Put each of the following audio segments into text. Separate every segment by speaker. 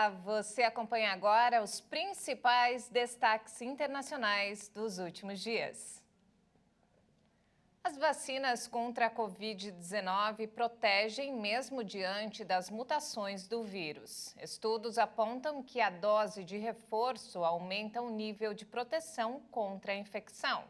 Speaker 1: Olá, você acompanha agora os principais destaques internacionais dos últimos dias. As vacinas contra a Covid-19 protegem mesmo diante das mutações do vírus. Estudos apontam que a dose de reforço aumenta o nível de proteção contra a infecção.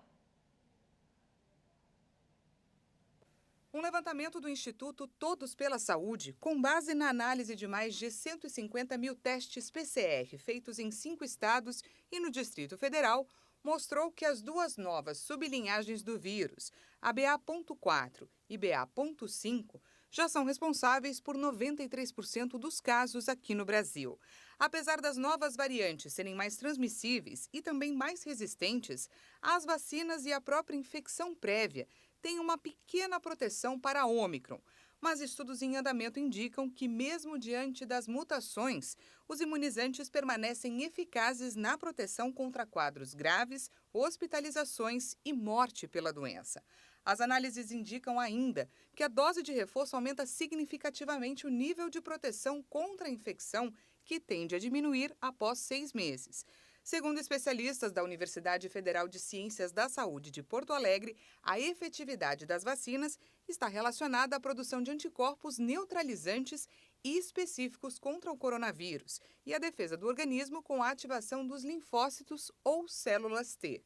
Speaker 2: Um levantamento do Instituto Todos pela Saúde, com base na análise de mais de 150 mil testes PCR feitos em 5 estados e no Distrito Federal, mostrou que as duas novas sublinhagens do vírus, a BA.4 e BA.5, já são responsáveis por 93% dos casos aqui no Brasil. Apesar das novas variantes serem mais transmissíveis e também mais resistentes, as vacinas e a própria infecção prévia tem uma pequena proteção para a Ômicron, mas estudos em andamento indicam que, mesmo diante das mutações, os imunizantes permanecem eficazes na proteção contra quadros graves, hospitalizações e morte pela doença. As análises indicam ainda que a dose de reforço aumenta significativamente o nível de proteção contra a infecção, que tende a diminuir após 6 meses. Segundo especialistas da Universidade Federal de Ciências da Saúde de Porto Alegre, a efetividade das vacinas está relacionada à produção de anticorpos neutralizantes e específicos contra o coronavírus e à defesa do organismo com a ativação dos linfócitos ou células T.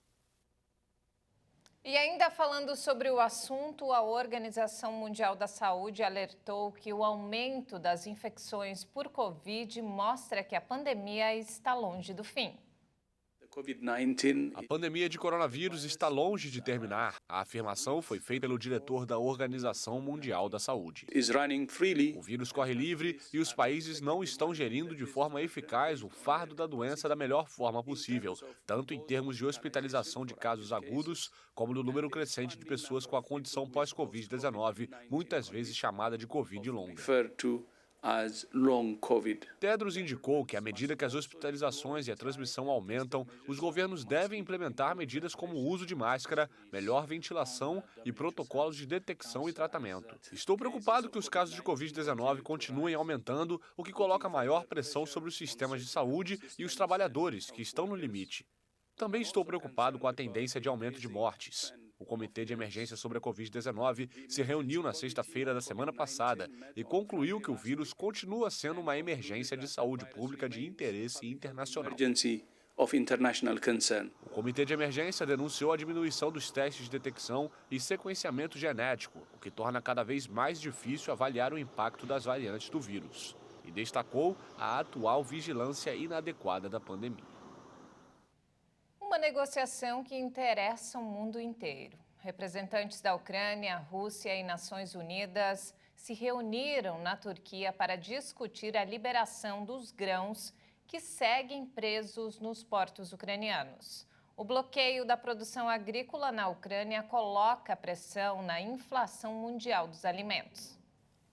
Speaker 1: E ainda falando sobre o assunto, a Organização Mundial da Saúde alertou que o aumento das infecções por Covid mostra que a pandemia está longe do fim.
Speaker 3: A pandemia de coronavírus está longe de terminar. A afirmação foi feita pelo diretor da Organização Mundial da Saúde. O vírus corre livre e os países não estão gerindo de forma eficaz o fardo da doença da melhor forma possível, tanto em termos de hospitalização de casos agudos, como no número crescente de pessoas com a condição pós-Covid-19, muitas vezes chamada de Covid longa. Tedros indicou que, à medida que as hospitalizações e a transmissão aumentam, os governos devem implementar medidas como o uso de máscara, melhor ventilação e protocolos de detecção e tratamento. Estou preocupado que os casos de Covid-19 continuem aumentando, o que coloca maior pressão sobre os sistemas de saúde e os trabalhadores, que estão no limite. Também estou preocupado com a tendência de aumento de mortes. O Comitê de Emergência sobre a Covid-19 se reuniu na sexta-feira da semana passada e concluiu que o vírus continua sendo uma emergência de saúde pública de interesse internacional. O Comitê de Emergência denunciou a diminuição dos testes de detecção e sequenciamento genético, o que torna cada vez mais difícil avaliar o impacto das variantes do vírus, e destacou a atual vigilância inadequada da pandemia.
Speaker 1: Uma negociação que interessa o mundo inteiro. Representantes da Ucrânia, Rússia e Nações Unidas se reuniram na Turquia para discutir a liberação dos grãos que seguem presos nos portos ucranianos. O bloqueio da produção agrícola na Ucrânia coloca pressão na inflação mundial dos alimentos.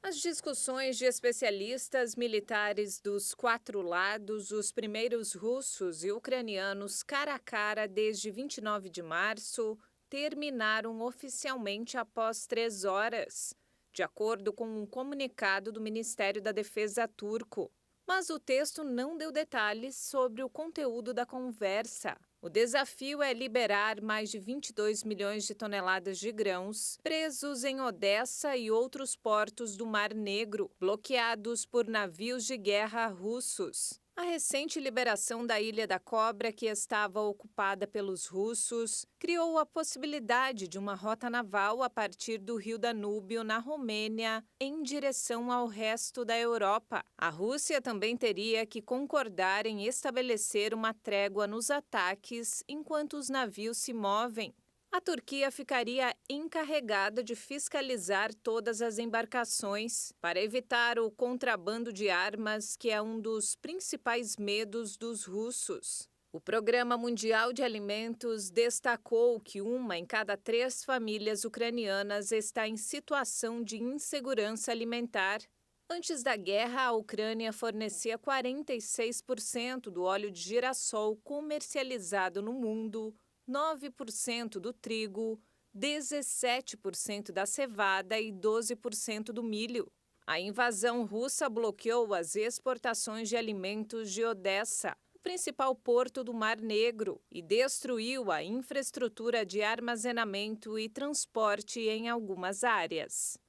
Speaker 1: As discussões de especialistas militares dos 4 lados, os primeiros russos e ucranianos cara a cara desde 29 de março, terminaram oficialmente após 3 horas, de acordo com um comunicado do Ministério da Defesa turco. Mas o texto não deu detalhes sobre o conteúdo da conversa. O desafio é liberar mais de 22 milhões de toneladas de grãos presos em Odessa e outros portos do Mar Negro, bloqueados por navios de guerra russos. A recente liberação da Ilha da Cobra, que estava ocupada pelos russos, criou a possibilidade de uma rota naval a partir do rio Danúbio, na Romênia, em direção ao resto da Europa. A Rússia também teria que concordar em estabelecer uma trégua nos ataques enquanto os navios se movem. A Turquia ficaria encarregada de fiscalizar todas as embarcações para evitar o contrabando de armas, que é um dos principais medos dos russos. O Programa Mundial de Alimentos destacou que 1 em cada 3 famílias ucranianas está em situação de insegurança alimentar. Antes da guerra, a Ucrânia fornecia 46% do óleo de girassol comercializado no mundo, 9% do trigo, 17% da cevada e 12% do milho. A invasão russa bloqueou as exportações de alimentos de Odessa, o principal porto do Mar Negro, e destruiu a infraestrutura de armazenamento e transporte em algumas áreas.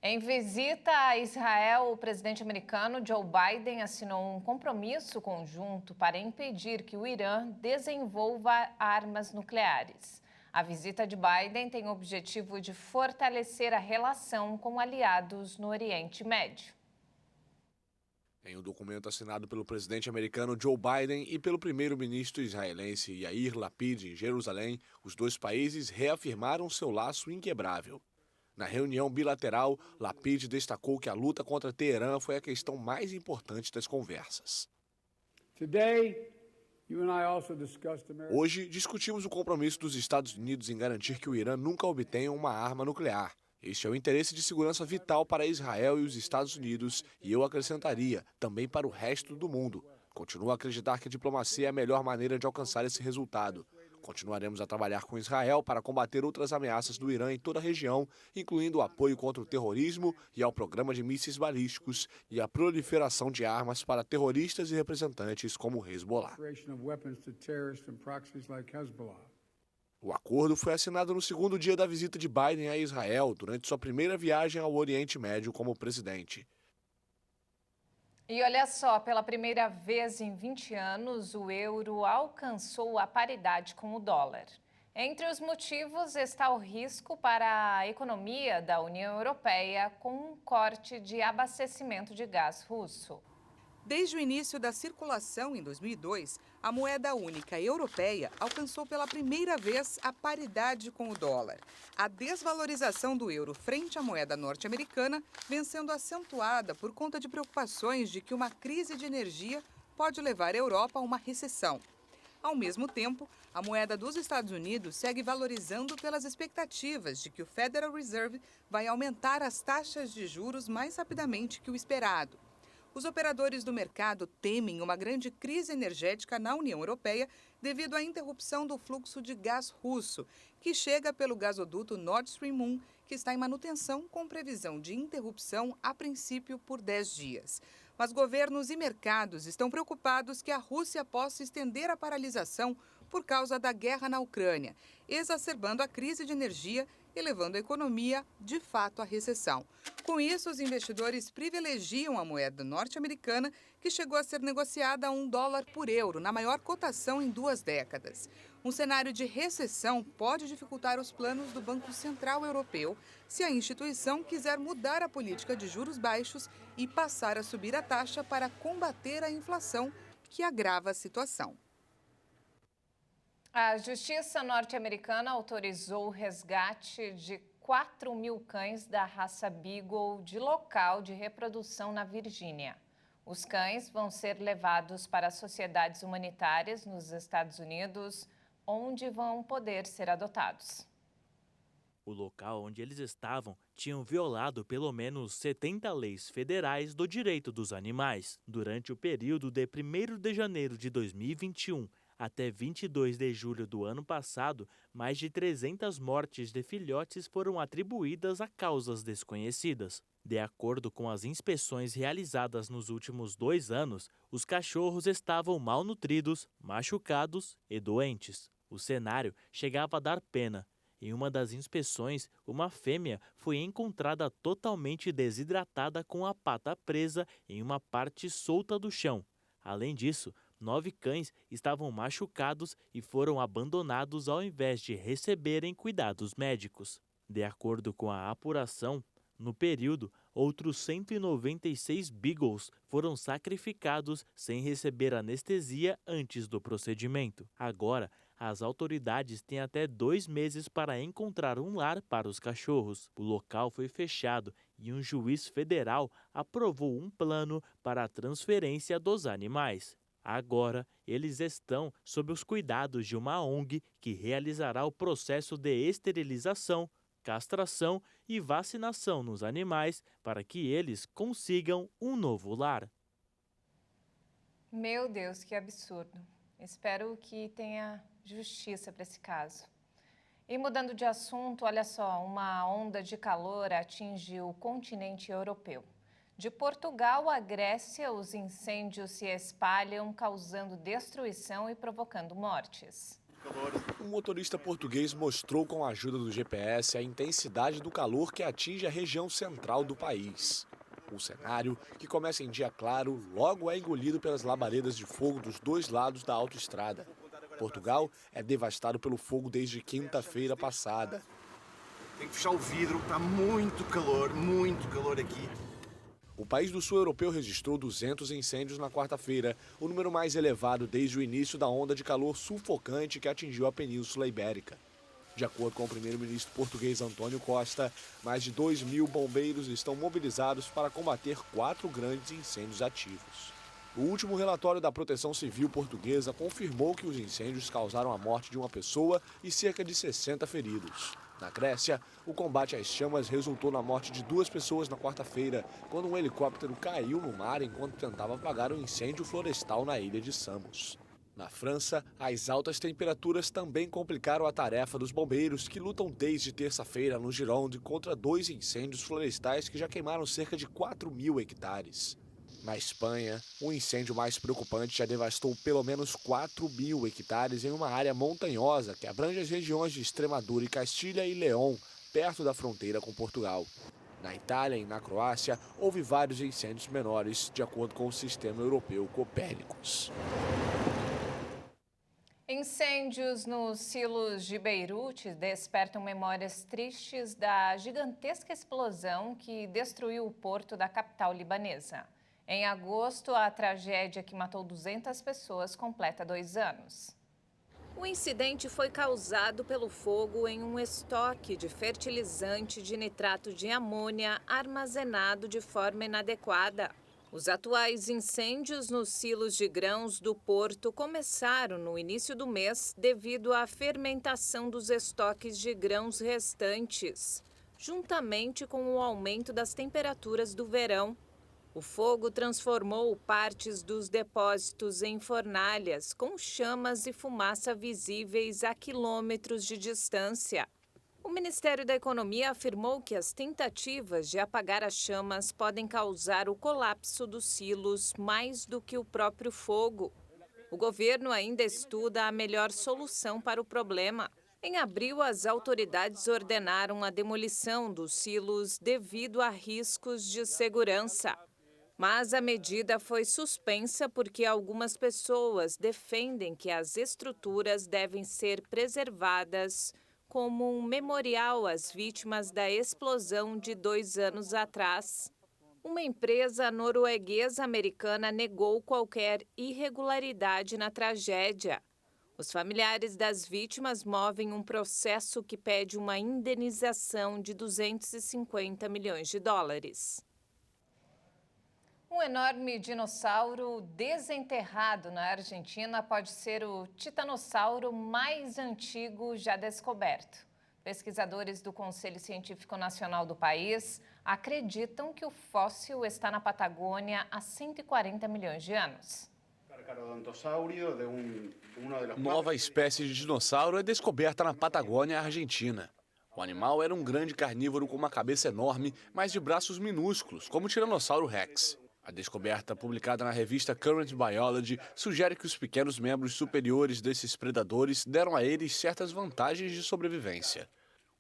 Speaker 1: Em visita a Israel, o presidente americano Joe Biden assinou um compromisso conjunto para impedir que o Irã desenvolva armas nucleares. A visita de Biden tem o objetivo de fortalecer a relação com aliados no Oriente Médio.
Speaker 3: Em um documento assinado pelo presidente americano Joe Biden e pelo primeiro-ministro israelense Yair Lapid em Jerusalém, os dois países reafirmaram seu laço inquebrável. Na reunião bilateral, Lapid destacou que a luta contra Teherã foi a questão mais importante das conversas. Hoje, discutimos o compromisso dos Estados Unidos em garantir que o Irã nunca obtenha uma arma nuclear. Este é o interesse de segurança vital para Israel e os Estados Unidos, e eu acrescentaria, também para o resto do mundo. Continuo a acreditar que a diplomacia é a melhor maneira de alcançar esse resultado. Continuaremos a trabalhar com Israel para combater outras ameaças do Irã em toda a região, incluindo o apoio contra o terrorismo e ao programa de mísseis balísticos e a proliferação de armas para terroristas e representantes como o Hezbollah. O acordo foi assinado no segundo dia da visita de Biden a Israel, durante sua primeira viagem ao Oriente Médio como presidente.
Speaker 1: E olha só, pela primeira vez em 20 anos, o euro alcançou a paridade com o dólar. Entre os motivos está o risco para a economia da União Europeia com um corte de abastecimento de gás russo.
Speaker 2: Desde o início da circulação em 2002, a moeda única europeia alcançou pela primeira vez a paridade com o dólar. A desvalorização do euro frente à moeda norte-americana vem sendo acentuada por conta de preocupações de que uma crise de energia pode levar a Europa a uma recessão. Ao mesmo tempo, a moeda dos Estados Unidos segue valorizando pelas expectativas de que o Federal Reserve vai aumentar as taxas de juros mais rapidamente que o esperado. Os operadores do mercado temem uma grande crise energética na União Europeia devido à interrupção do fluxo de gás russo, que chega pelo gasoduto Nord Stream 1, que está em manutenção com previsão de interrupção a princípio por 10 dias. Mas governos e mercados estão preocupados que a Rússia possa estender a paralisação por causa da guerra na Ucrânia, exacerbando a crise de energia e levando a economia, de fato, à recessão. Com isso, os investidores privilegiam a moeda norte-americana, que chegou a ser negociada a $1 por euro, na maior cotação em 2 décadas. Um cenário de recessão pode dificultar os planos do Banco Central Europeu se a instituição quiser mudar a política de juros baixos e passar a subir a taxa para combater a inflação, que agrava a situação.
Speaker 1: A Justiça norte-americana autorizou o resgate de 4.000 cães da raça Beagle de local de reprodução na Virgínia. Os cães vão ser levados para sociedades humanitárias nos Estados Unidos, onde vão poder ser adotados.
Speaker 4: O local onde eles estavam tinham violado pelo menos 70 leis federais do direito dos animais. Durante o período de 1º de janeiro de 2021 até 22 de julho do ano passado, mais de 300 mortes de filhotes foram atribuídas a causas desconhecidas. De acordo com as inspeções realizadas nos últimos 2 anos, os cachorros estavam malnutridos, machucados e doentes. O cenário chegava a dar pena. Em uma das inspeções, uma fêmea foi encontrada totalmente desidratada com a pata presa em uma parte solta do chão. Além disso, 9 cães estavam machucados e foram abandonados ao invés de receberem cuidados médicos. De acordo com a apuração, no período, outros 196 Beagles foram sacrificados sem receber anestesia antes do procedimento. Agora, as autoridades têm até 2 meses para encontrar um lar para os cachorros. O local foi fechado e um juiz federal aprovou um plano para a transferência dos animais. Agora, eles estão sob os cuidados de uma ONG que realizará o processo de esterilização, castração e vacinação nos animais para que eles consigam um novo lar.
Speaker 1: Meu Deus, que absurdo. Espero que tenha justiça para esse caso. E mudando de assunto, olha só, uma onda de calor atinge o continente europeu. De Portugal à Grécia, os incêndios se espalham, causando destruição e provocando mortes.
Speaker 3: Um motorista português mostrou com a ajuda do GPS a intensidade do calor que atinge a região central do país. O cenário, que começa em dia claro, logo é engolido pelas labaredas de fogo dos dois lados da autoestrada. Portugal é devastado pelo fogo desde quinta-feira passada.
Speaker 5: Tem que fechar o vidro, está muito calor aqui.
Speaker 3: O país do sul europeu registrou 200 incêndios na quarta-feira, o número mais elevado desde o início da onda de calor sufocante que atingiu a Península Ibérica. De acordo com o primeiro-ministro português António Costa, mais de 2.000 bombeiros estão mobilizados para combater 4 grandes incêndios ativos. O último relatório da Proteção Civil portuguesa confirmou que os incêndios causaram a morte de uma pessoa e cerca de 60 feridos. Na Grécia, o combate às chamas resultou na morte de 2 pessoas na quarta-feira, quando um helicóptero caiu no mar enquanto tentava apagar um incêndio florestal na ilha de Samos. Na França, as altas temperaturas também complicaram a tarefa dos bombeiros, que lutam desde terça-feira no Gironde contra 2 incêndios florestais que já queimaram cerca de 4.000 hectares. Na Espanha, o incêndio mais preocupante já devastou pelo menos 4.000 hectares em uma área montanhosa que abrange as regiões de Extremadura e Castilha e León, perto da fronteira com Portugal. Na Itália e na Croácia, houve vários incêndios menores, de acordo com o sistema europeu Copérnicos.
Speaker 1: Incêndios nos silos de Beirute despertam memórias tristes da gigantesca explosão que destruiu o porto da capital libanesa. Em agosto, a tragédia que matou 200 pessoas completa 2 anos. O incidente foi causado pelo fogo em um estoque de fertilizante de nitrato de amônia armazenado de forma inadequada. Os atuais incêndios nos silos de grãos do porto começaram no início do mês devido à fermentação dos estoques de grãos restantes, juntamente com o aumento das temperaturas do verão. O fogo transformou partes dos depósitos em fornalhas, com chamas e fumaça visíveis a quilômetros de distância. O Ministério da Economia afirmou que as tentativas de apagar as chamas podem causar o colapso dos silos mais do que o próprio fogo. O governo ainda estuda a melhor solução para o problema. Em abril, as autoridades ordenaram a demolição dos silos devido a riscos de segurança. Mas a medida foi suspensa porque algumas pessoas defendem que as estruturas devem ser preservadas como um memorial às vítimas da explosão de 2 anos atrás. Uma empresa norueguesa-americana negou qualquer irregularidade na tragédia. Os familiares das vítimas movem um processo que pede uma indenização de 250 milhões de dólares. Um enorme dinossauro desenterrado na Argentina pode ser o titanossauro mais antigo já descoberto. Pesquisadores do Conselho Científico Nacional do país acreditam que o fóssil está na Patagônia há 140 milhões de anos.
Speaker 3: Nova espécie de dinossauro é descoberta na Patagônia, Argentina. O animal era um grande carnívoro com uma cabeça enorme, mas de braços minúsculos, como o Tiranossauro Rex. A descoberta, publicada na revista Current Biology, sugere que os pequenos membros superiores desses predadores deram a eles certas vantagens de sobrevivência.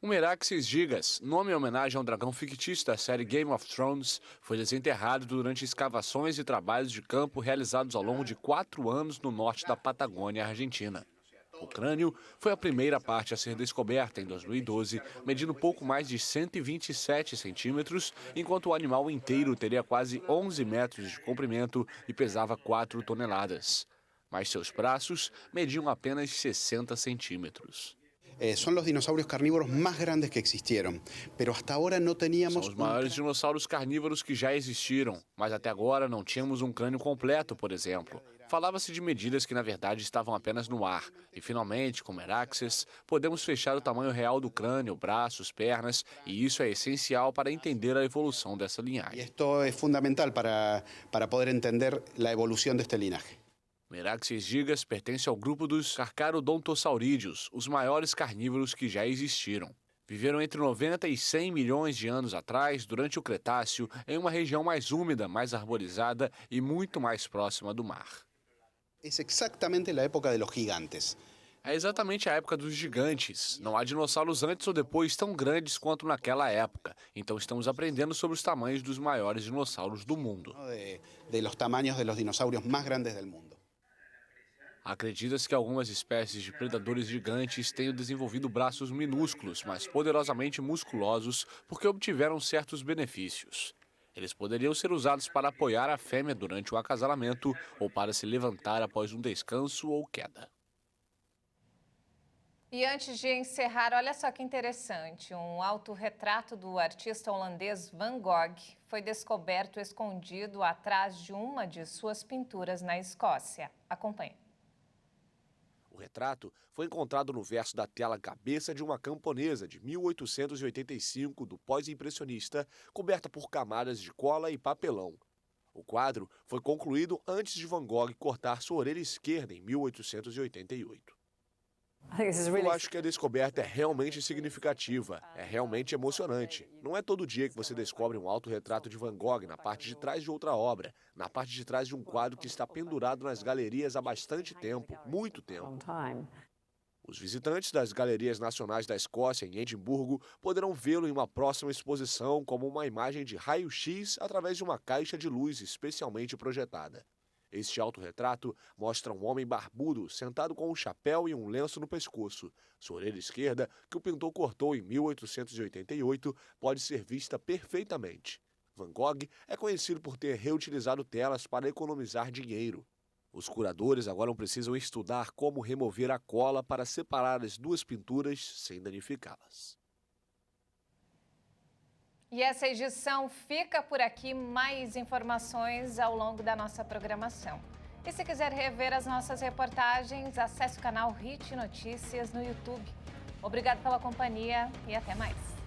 Speaker 3: O Meraxes gigas, nome em homenagem ao dragão fictício da série Game of Thrones, foi desenterrado durante escavações e trabalhos de campo realizados ao longo de 4 anos no norte da Patagônia, Argentina. O crânio foi a primeira parte a ser descoberta em 2012, medindo pouco mais de 127 centímetros, enquanto o animal inteiro teria quase 11 metros de comprimento e pesava 4 toneladas. Mas seus braços mediam apenas 60 centímetros.
Speaker 6: São os dinossauros carnívoros mais grandes que existiram, pero hasta ahora não teníamos.
Speaker 3: São os maiores dinossauros carnívoros que já existiram, mas até agora não tínhamos um crânio completo, por exemplo. Falava-se de medidas que, na verdade, estavam apenas no ar. E, finalmente, com Meraxes, podemos fechar o tamanho real do crânio, braços, pernas, e isso é essencial para entender a evolução dessa linhagem.
Speaker 6: E isto é fundamental para poder entender a evolução deste linaje.
Speaker 3: O Meraxes gigas pertence ao grupo dos Carcharodontosaurídeos, os maiores carnívoros que já existiram. Viveram entre 90 e 100 milhões de anos atrás, durante o Cretáceo, em uma região mais úmida, mais arborizada e muito mais próxima do mar.
Speaker 6: Es exactamente la época de los gigantes.
Speaker 3: É exatamente a época dos gigantes. Não há dinossauros antes ou depois tão grandes quanto naquela época. Então estamos aprendendo sobre os tamanhos dos maiores dinossauros do mundo.
Speaker 6: De los tamaños de los dinosaurios más grandes del mundo.
Speaker 3: Acredita-se que algumas espécies de predadores gigantes tenham desenvolvido braços minúsculos, mas poderosamente musculosos, porque obtiveram certos benefícios. Eles poderiam ser usados para apoiar a fêmea durante o acasalamento ou para se levantar após um descanso ou queda.
Speaker 1: E antes de encerrar, olha só que interessante, um autorretrato do artista holandês Van Gogh foi descoberto escondido atrás de uma de suas pinturas na Escócia. Acompanhe.
Speaker 3: O retrato foi encontrado no verso da tela Cabeça de uma Camponesa, de 1885, do pós-impressionista, coberta por camadas de cola e papelão. O quadro foi concluído antes de Van Gogh cortar sua orelha esquerda, em 1888. Eu acho que a descoberta é realmente significativa, é realmente emocionante. Não é todo dia que você descobre um autorretrato de Van Gogh na parte de trás de outra obra, na parte de trás de um quadro que está pendurado nas galerias há bastante tempo, muito tempo. Os visitantes das Galerias Nacionais da Escócia, em Edimburgo, poderão vê-lo em uma próxima exposição como uma imagem de raio-x através de uma caixa de luz especialmente projetada. Este autorretrato mostra um homem barbudo sentado com um chapéu e um lenço no pescoço. Sua orelha esquerda, que o pintor cortou em 1888, pode ser vista perfeitamente. Van Gogh é conhecido por ter reutilizado telas para economizar dinheiro. Os curadores agora precisam estudar como remover a cola para separar as duas pinturas sem danificá-las.
Speaker 1: E essa edição fica por aqui. Mais informações ao longo da nossa programação. E se quiser rever as nossas reportagens, acesse o canal HIT Notícias no YouTube. Obrigado pela companhia e até mais.